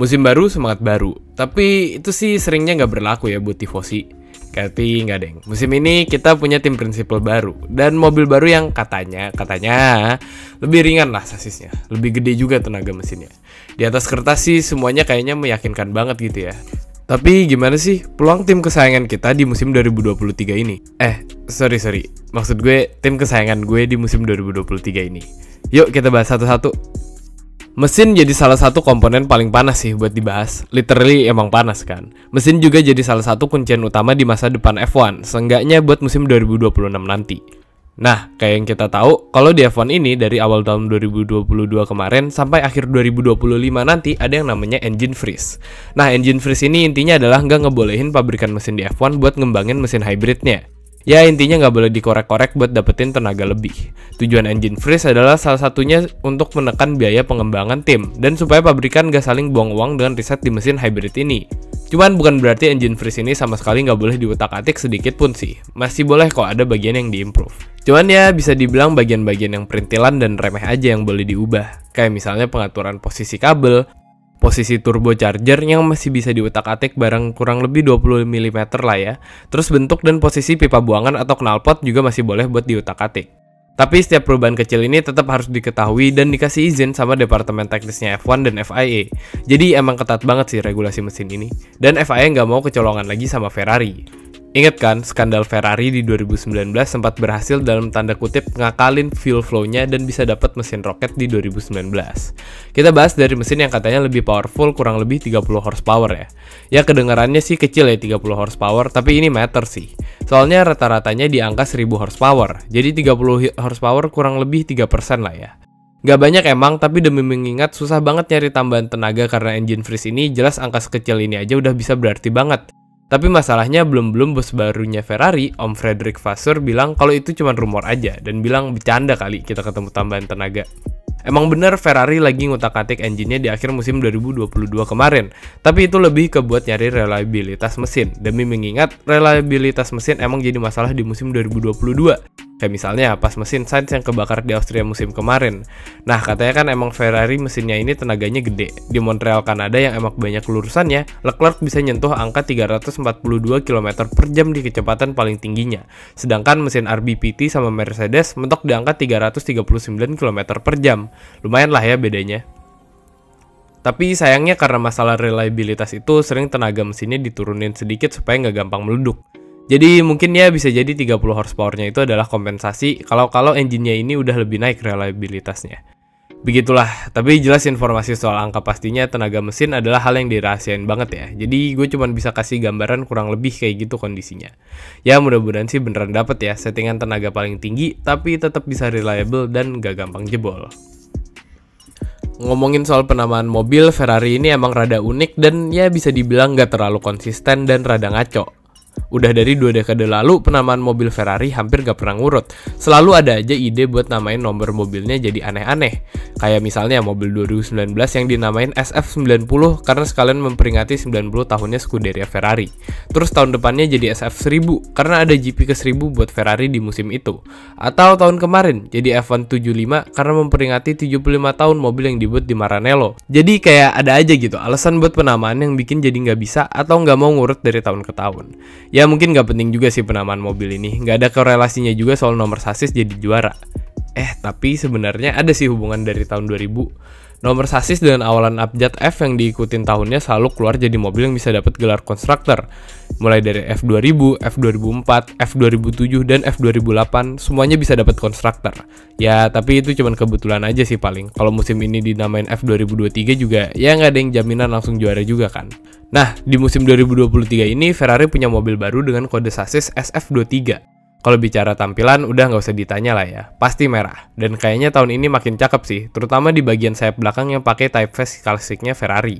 Musim baru, semangat baru. Tapi itu sih seringnya nggak berlaku ya buat tifosi. Tapi nggak deng. Musim ini kita punya tim prinsipal baru. Dan mobil baru yang katanya lebih ringan lah sasisnya. Lebih gede juga tenaga mesinnya. Di atas kertas sih semuanya kayaknya meyakinkan banget gitu ya. Tapi gimana sih peluang tim kesayangan kita di musim 2023 ini? Sorry. Maksud gue tim kesayangan gue di musim 2023 ini. Yuk kita bahas satu-satu. Mesin jadi salah satu komponen paling panas sih buat dibahas. Literally emang panas kan. Mesin juga jadi salah satu kuncian utama di masa depan F1, seenggaknya buat musim 2026 nanti. Nah, kayak yang kita tahu, kalau di F1 ini dari awal tahun 2022 kemarin sampai akhir 2025 nanti ada yang namanya engine freeze. Nah, engine freeze ini intinya adalah nggak ngebolehin pabrikan mesin di F1 buat ngembangin mesin hybridnya. Ya intinya nggak boleh dikorek-korek buat dapetin tenaga lebih. Tujuan engine freeze adalah salah satunya untuk menekan biaya pengembangan tim dan supaya pabrikan nggak saling buang uang dengan riset di mesin hybrid ini. Cuman bukan berarti engine freeze ini sama sekali nggak boleh diutak-atik sedikit pun sih. Masih boleh kok ada bagian yang diimprove. Cuman ya bisa dibilang bagian-bagian yang perintilan dan remeh aja yang boleh diubah. Kayak misalnya pengaturan posisi kabel, posisi turbocharger yang masih bisa diutak-atik barang kurang lebih 20 mm lah ya. Terus bentuk dan posisi pipa buangan atau knalpot juga masih boleh buat diutak-atik. Tapi setiap perubahan kecil ini tetap harus diketahui dan dikasih izin sama departemen teknisnya F1 dan FIA. Jadi emang ketat banget sih regulasi mesin ini. Dan FIA nggak mau kecolongan lagi sama Ferrari. Ingat kan, skandal Ferrari di 2019 sempat berhasil dalam tanda kutip ngakalin fuel flow-nya dan bisa dapat mesin roket di 2019. Kita bahas dari mesin yang katanya lebih powerful kurang lebih 30 horsepower ya. Ya kedengarannya sih kecil ya 30 horsepower, tapi ini matter sih. Soalnya rata-ratanya di angka 1000 horsepower, jadi 30 horsepower kurang lebih 3% lah ya. Gak banyak emang, tapi demi mengingat susah banget nyari tambahan tenaga karena engine freeze ini jelas angka sekecil ini aja udah bisa berarti banget. Tapi masalahnya belum bos barunya Ferrari, Om Frederick Vasseur bilang kalau itu cuma rumor aja dan bilang bercanda kali kita ketemu tambahan tenaga. Emang bener Ferrari lagi ngutak-atik engine-nya di akhir musim 2022 kemarin, tapi itu lebih ke buat nyari reliabilitas mesin. Demi mengingat reliabilitas mesin emang jadi masalah di musim 2022. Kayak misalnya pas mesin Sainz yang kebakar di Austria musim kemarin. Nah katanya kan emang Ferrari mesinnya ini tenaganya gede. Di Montreal, Kanada yang emang banyak lurusannya, Leclerc bisa nyentuh angka 342 km per jam di kecepatan paling tingginya. Sedangkan mesin RBPT sama Mercedes mentok di angka 339 km per jam. Lumayan lah ya bedanya. Tapi sayangnya karena masalah reliabilitas itu sering tenaga mesinnya diturunin sedikit supaya nggak gampang meleduk. Jadi mungkin ya bisa jadi 30 horsepower-nya itu adalah kompensasi kalau engine-nya ini udah lebih naik reliabilitasnya. Begitulah, tapi jelas informasi soal angka pastinya tenaga mesin adalah hal yang dirahasiain banget ya. Jadi gue cuma bisa kasih gambaran kurang lebih kayak gitu kondisinya. Ya mudah-mudahan sih beneran dapet ya settingan tenaga paling tinggi tapi tetap bisa reliable dan gak gampang jebol. Ngomongin soal penamaan mobil, Ferrari ini emang rada unik dan ya bisa dibilang gak terlalu konsisten dan rada ngaco. Udah dari 2 dekade lalu penamaan mobil Ferrari hampir gak pernah ngurut. Selalu ada aja ide buat namain nomor mobilnya jadi aneh-aneh. Kayak misalnya mobil 2019 yang dinamain SF90 karena sekalian memperingati 90 tahunnya Scuderia Ferrari. Terus tahun depannya jadi SF1000 karena ada GP ke-1000 buat Ferrari di musim itu. Atau tahun kemarin jadi F175 karena memperingati 75 tahun mobil yang dibuat di Maranello. Jadi kayak ada aja gitu alasan buat penamaan yang bikin jadi nggak bisa atau nggak mau ngurut dari tahun ke tahun. Ya mungkin gak penting juga sih penamaan mobil ini, gak ada korelasinya juga soal nomor sasis jadi juara. Tapi sebenarnya ada sih hubungan dari tahun 2000. Nomor sasis dengan awalan abjad F yang diikutin tahunnya selalu keluar jadi mobil yang bisa dapat gelar konstruktor. Mulai dari F2000, F2004, F2007, dan F2008 semuanya bisa dapat konstruktor. Ya tapi itu cuma kebetulan aja sih paling. Kalau musim ini dinamain F2023 juga ya nggak ada yang jaminan langsung juara juga kan. Nah di musim 2023 ini Ferrari punya mobil baru dengan kode sasis SF23. Kalau bicara tampilan udah nggak usah ditanya lah ya, pasti merah. Dan kayaknya tahun ini makin cakep sih, terutama di bagian sayap belakang yang pakai typeface klasiknya Ferrari.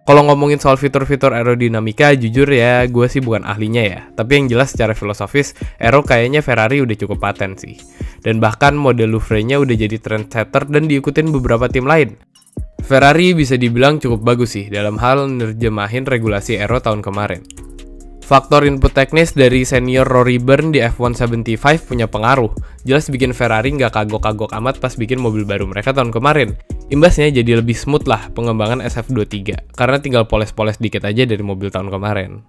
Kalau ngomongin soal fitur-fitur aerodinamika, jujur ya gue sih bukan ahlinya ya. Tapi yang jelas secara filosofis, aero kayaknya Ferrari udah cukup paten sih. Dan bahkan model Louvre-nya udah jadi trendsetter dan diikutin beberapa tim lain. Ferrari bisa dibilang cukup bagus sih dalam hal nerjemahin regulasi aero tahun kemarin. Faktor input teknis dari senior Rory Byrne di F175 punya pengaruh. Jelas bikin Ferrari nggak kagok-kagok amat pas bikin mobil baru mereka tahun kemarin. Imbasnya jadi lebih smooth lah pengembangan SF23, karena tinggal poles-poles dikit aja dari mobil tahun kemarin.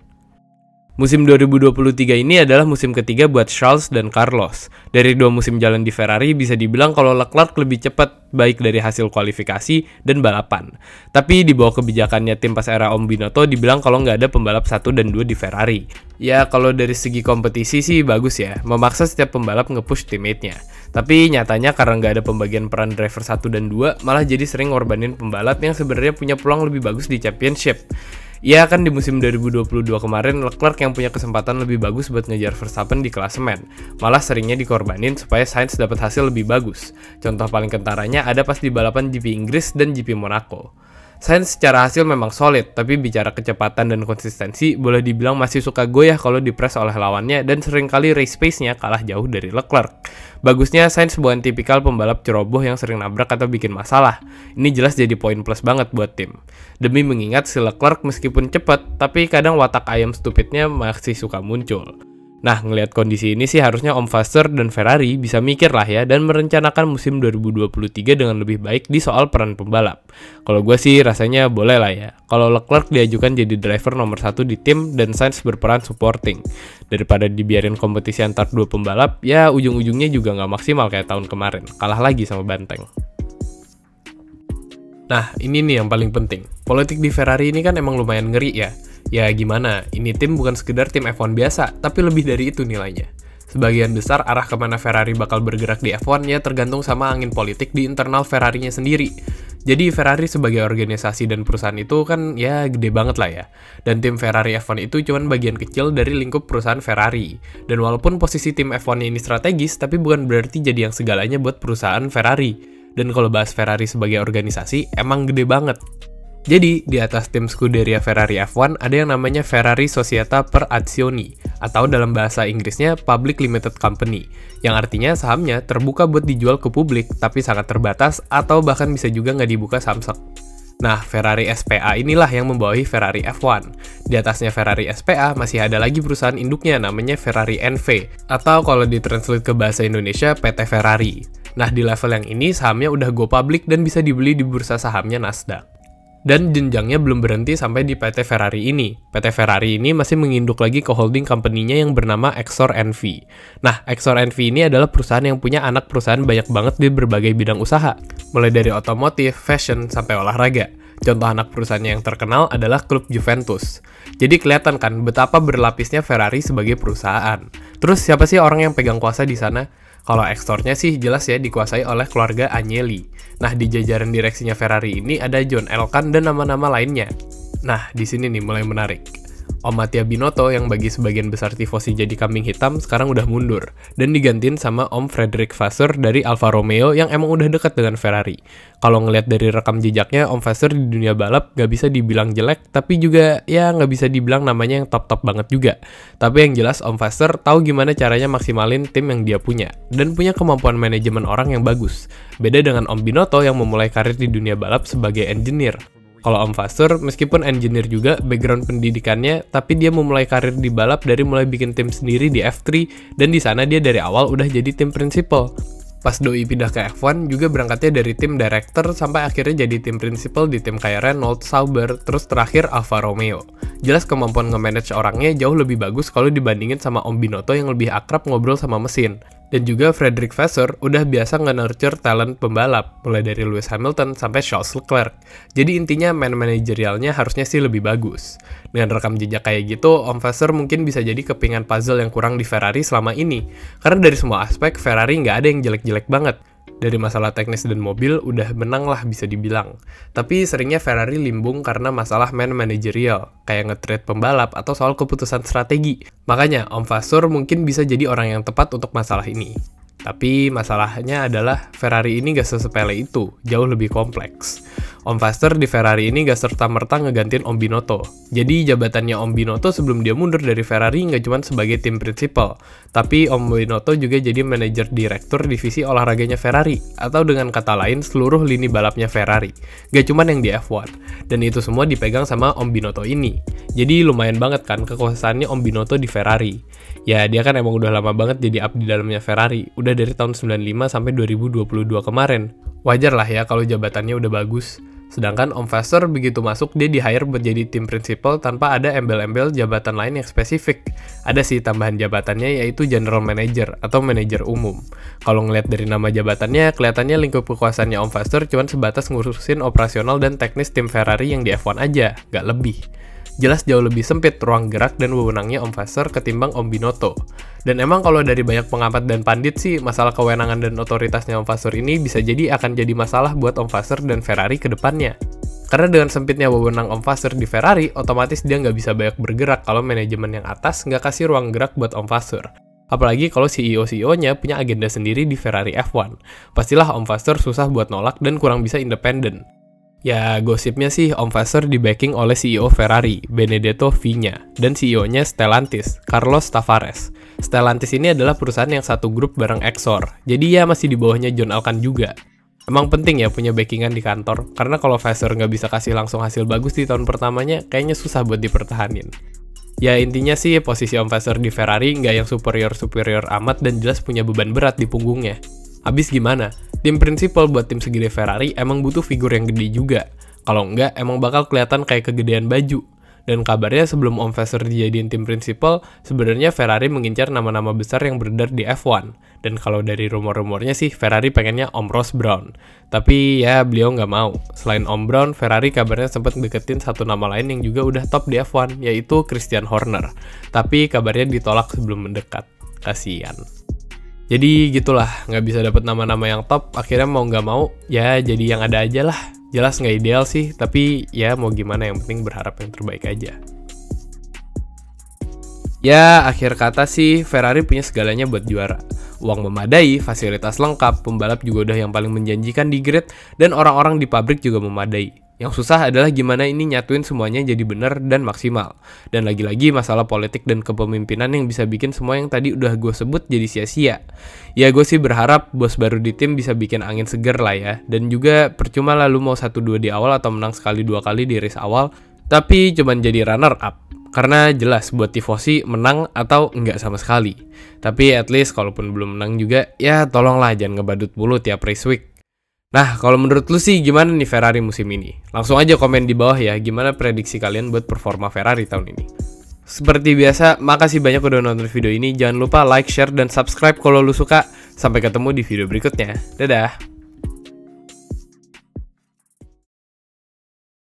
Musim 2023 ini adalah musim ketiga buat Charles dan Carlos. Dari 2 musim jalan di Ferrari, bisa dibilang kalau Leclerc lebih cepat, baik dari hasil kualifikasi dan balapan. Tapi di bawah kebijakannya tim pas era Om Binotto, dibilang kalau nggak ada pembalap 1 dan 2 di Ferrari. Ya, kalau dari segi kompetisi sih bagus ya, memaksa setiap pembalap nge-push teammate-nya. Tapi nyatanya karena nggak ada pembagian peran driver 1 dan 2, malah jadi sering ngorbanin pembalap yang sebenarnya punya peluang lebih bagus di championship. Ya kan di musim 2022 kemarin Leclerc yang punya kesempatan lebih bagus buat ngejar Verstappen di klasemen, malah seringnya dikorbanin supaya Sainz dapat hasil lebih bagus. Contoh paling kentaranya ada pas di balapan GP Inggris dan GP Monaco. Sainz secara hasil memang solid, tapi bicara kecepatan dan konsistensi boleh dibilang masih suka goyah kalau dipres oleh lawannya dan seringkali race pace-nya kalah jauh dari Leclerc. Bagusnya Sainz bukan tipikal pembalap ceroboh yang sering nabrak atau bikin masalah. Ini jelas jadi poin plus banget buat tim. Demi mengingat si Leclerc meskipun cepat, tapi kadang watak ayam stupidnya masih suka muncul. Nah, ngelihat kondisi ini sih harusnya Om Vasseur dan Ferrari bisa mikir lah ya dan merencanakan musim 2023 dengan lebih baik di soal peran pembalap. Kalau gue sih rasanya boleh lah ya. Kalau Leclerc diajukan jadi driver nomor 1 di tim dan Sainz berperan supporting. Daripada dibiarin kompetisi antar 2 pembalap, ya ujung-ujungnya juga nggak maksimal kayak tahun kemarin. Kalah lagi sama Banteng. Nah, ini nih yang paling penting. Politik di Ferrari ini kan emang lumayan ngeri ya. Ya gimana, ini tim bukan sekedar tim F1 biasa, tapi lebih dari itu nilainya. Sebagian besar arah kemana Ferrari bakal bergerak di F1 ya tergantung sama angin politik di internal Ferrari-nya sendiri. Jadi Ferrari sebagai organisasi dan perusahaan itu kan ya gede banget lah ya. Dan tim Ferrari F1 itu cuma bagian kecil dari lingkup perusahaan Ferrari. Dan walaupun posisi tim F1 ini strategis, tapi bukan berarti jadi yang segalanya buat perusahaan Ferrari. Dan kalau bahas Ferrari sebagai organisasi, emang gede banget. Jadi, di atas tim Scuderia Ferrari F1 ada yang namanya Ferrari Società per Azioni, atau dalam bahasa Inggrisnya Public Limited Company, yang artinya sahamnya terbuka buat dijual ke publik, tapi sangat terbatas atau bahkan bisa juga nggak dibuka samsek. Nah, Ferrari SPA inilah yang membawahi Ferrari F1. Di atasnya Ferrari SPA masih ada lagi perusahaan induknya namanya Ferrari NV, atau kalau ditranslate ke bahasa Indonesia PT Ferrari. Nah, di level yang ini sahamnya udah go public dan bisa dibeli di bursa sahamnya Nasdaq. Dan jenjangnya belum berhenti sampai di PT Ferrari ini. PT Ferrari ini masih menginduk lagi ke holding company-nya yang bernama Exor NV. Nah, Exor NV ini adalah perusahaan yang punya anak perusahaan banyak banget di berbagai bidang usaha. Mulai dari otomotif, fashion, sampai olahraga. Contoh anak perusahaannya yang terkenal adalah klub Juventus. Jadi kelihatan kan betapa berlapisnya Ferrari sebagai perusahaan. Terus siapa sih orang yang pegang kuasa di sana? Kalau Exornya sih jelas ya dikuasai oleh keluarga Agnelli. Nah, di jajaran direksinya Ferrari ini ada John Elkann dan nama-nama lainnya. Nah, di sini nih mulai menarik. Om Mattia Binotto yang bagi sebagian besar tifosi jadi kambing hitam sekarang udah mundur dan digantiin sama Om Frederick Vasseur dari Alfa Romeo yang emang udah dekat dengan Ferrari. Kalau ngelihat dari rekam jejaknya, Om Vasseur di dunia balap gak bisa dibilang jelek, tapi juga ya gak bisa dibilang namanya yang top-top banget juga. Tapi yang jelas Om Vasseur tahu gimana caranya maksimalin tim yang dia punya dan punya kemampuan manajemen orang yang bagus. Beda dengan Om Binotto yang memulai karir di dunia balap sebagai engineer. Kalau Om Vasseur, meskipun engineer juga background pendidikannya, tapi dia memulai karir di balap dari mulai bikin tim sendiri di F3, dan di sana dia dari awal udah jadi tim principal. Pas Doi pindah ke F1, juga berangkatnya dari tim director sampai akhirnya jadi tim principal di tim kayak Renault, Sauber, terus terakhir Alfa Romeo. Jelas kemampuan nge-manage orangnya jauh lebih bagus kalau dibandingin sama Om Binotto yang lebih akrab ngobrol sama mesin. Dan juga Frederick Vasseur udah biasa nge-nurture talent pembalap, mulai dari Lewis Hamilton sampai Charles Leclerc. Jadi intinya man manajerialnya harusnya sih lebih bagus. Dengan rekam jejak kayak gitu, Om Vasseur mungkin bisa jadi kepingan puzzle yang kurang di Ferrari selama ini. Karena dari semua aspek, Ferrari nggak ada yang jelek-jelek banget. Dari masalah teknis dan mobil, udah menang lah bisa dibilang. Tapi seringnya Ferrari limbung karena masalah man managerial, kayak nge-trade pembalap atau soal keputusan strategi. Makanya, Om Vasseur mungkin bisa jadi orang yang tepat untuk masalah ini. Tapi masalahnya adalah Ferrari ini gak sesepele itu, jauh lebih kompleks. Om Vasseur di Ferrari ini gak serta-merta ngegantiin Om Binotto. Jadi jabatannya Om Binotto sebelum dia mundur dari Ferrari gak cuma sebagai tim principal, tapi Om Binotto juga jadi manajer direktur divisi olahraganya Ferrari, atau dengan kata lain seluruh lini balapnya Ferrari. Gak cuma yang di F1, dan itu semua dipegang sama Om Binotto ini. Jadi lumayan banget kan kekuasaannya Om Binotto di Ferrari. Ya dia kan emang udah lama banget jadi abdi dalamnya Ferrari, udah dari tahun 95 sampai 2022 kemarin. Wajar lah ya kalau jabatannya udah bagus. Sedangkan Om Vasseur begitu masuk dia di-hire buat jadi tim principal tanpa ada embel-embel jabatan lain yang spesifik. Ada sih tambahan jabatannya yaitu General Manager atau manajer umum. Kalau ngeliat dari nama jabatannya, kelihatannya lingkup kekuasaannya Om Vasseur cuma sebatas ngurusin operasional dan teknis tim Ferrari yang di F1 aja, nggak lebih. Jelas jauh lebih sempit ruang gerak dan wewenangnya Om Vasseur ketimbang Om Binotto. Dan emang kalau dari banyak pengamat dan pandit sih, masalah kewenangan dan otoritasnya Om Vasseur ini bisa jadi akan jadi masalah buat Om Vasseur dan Ferrari ke depannya. Karena dengan sempitnya wewenang Om Vasseur di Ferrari, otomatis dia nggak bisa banyak bergerak kalau manajemen yang atas nggak kasih ruang gerak buat Om Vasseur. Apalagi kalau CEO-nya punya agenda sendiri di Ferrari F1. Pastilah Om Vasseur susah buat nolak dan kurang bisa independen. Ya, gosipnya sih Om Vasseur di-backing oleh CEO Ferrari, Benedetto Vigna, dan CEO-nya Stellantis, Carlos Tavares. Stellantis ini adalah perusahaan yang satu grup bareng Exor, jadi ya masih di bawahnya John Elkann juga. Emang penting ya punya backingan di kantor, karena kalau Vasseur nggak bisa kasih langsung hasil bagus di tahun pertamanya, kayaknya susah buat dipertahanin. Ya intinya sih posisi Om Vasseur di Ferrari nggak yang superior-superior amat dan jelas punya beban berat di punggungnya. Habis gimana? Tim principal buat tim segede Ferrari emang butuh figur yang gede juga. Kalau enggak, emang bakal kelihatan kayak kegedean baju. Dan kabarnya sebelum Om Vasseur dijadiin tim principal, sebenarnya Ferrari mengincar nama-nama besar yang beredar di F1. Dan kalau dari rumor-rumornya sih, Ferrari pengennya Om Ross Brown. Tapi ya beliau nggak mau. Selain Om Brown, Ferrari kabarnya sempat deketin satu nama lain yang juga udah top di F1, yaitu Christian Horner. Tapi kabarnya ditolak sebelum mendekat. Kasian. Jadi gitulah, nggak bisa dapet nama-nama yang top, akhirnya mau nggak mau, ya jadi yang ada aja lah. Jelas nggak ideal sih, tapi ya mau gimana, yang penting berharap yang terbaik aja. Ya, akhir kata sih, Ferrari punya segalanya buat juara. Uang memadai, fasilitas lengkap, pembalap juga udah yang paling menjanjikan di grid, dan orang-orang di pabrik juga memadai. Yang susah adalah gimana ini nyatuin semuanya jadi bener dan maksimal. Dan lagi-lagi masalah politik dan kepemimpinan yang bisa bikin semua yang tadi udah gue sebut jadi sia-sia. Ya gue sih berharap bos baru di tim bisa bikin angin seger lah ya. Dan juga percuma lah lu mau 1-2 di awal atau menang sekali 2 kali di race awal, tapi cuman jadi runner up. Karena jelas buat tifosi menang atau enggak sama sekali. Tapi at least kalaupun belum menang juga, ya tolonglah jangan ngebadut mulu tiap race week. Nah, kalau menurut lu sih gimana nih Ferrari musim ini? Langsung aja komen di bawah ya, gimana prediksi kalian buat performa Ferrari tahun ini. Seperti biasa, makasih banyak udah nonton video ini. Jangan lupa like, share, dan subscribe kalau lu suka. Sampai ketemu di video berikutnya. Dadah!